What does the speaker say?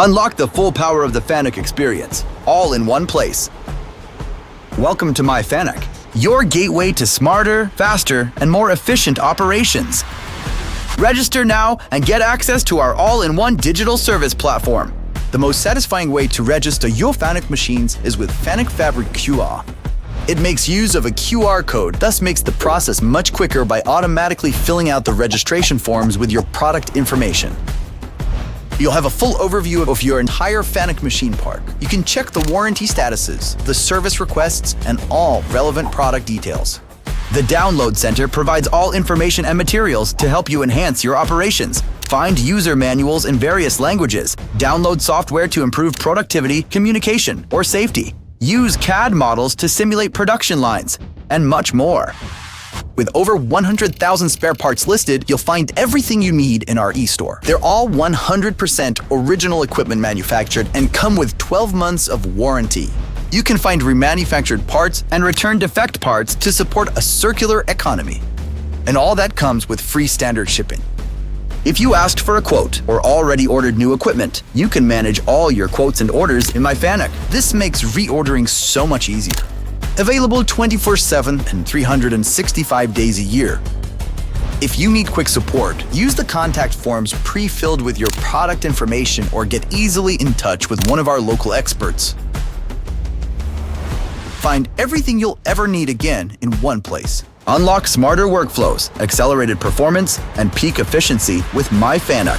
Unlock the full power of the FANUC experience, all in one place. Welcome to MyFANUC, your gateway to smarter, faster, and more efficient operations. Register now and get access to our all-in-one digital service platform. The most satisfying way to register your FANUC machines is with FANUC Fabric QR. It makes use of a QR code, thus makes the process much quicker by automatically filling out the registration forms with your product information. You'll have a full overview of your entire FANUC machine park. You can check the warranty statuses, the service requests, and all relevant product details. The Download Center provides all information and materials to help you enhance your operations. Find user manuals in various languages, download software to improve productivity, communication, or safety, use CAD models to simulate production lines, and much more. With over 100,000 spare parts listed, you'll find everything you need in our e-store. They're all 100% original equipment manufactured and come with 12 months of warranty. You can find remanufactured parts and return defect parts to support a circular economy. And all that comes with free standard shipping. If you asked for a quote or already ordered new equipment, you can manage all your quotes and orders in MyFANUC. This makes reordering so much easier. Available 24/7 and 365 days a year. If you need quick support, use the contact forms pre-filled with your product information or get easily in touch with one of our local experts. Find everything you'll ever need again in one place. Unlock smarter workflows, accelerated performance, and peak efficiency with MyFANUC.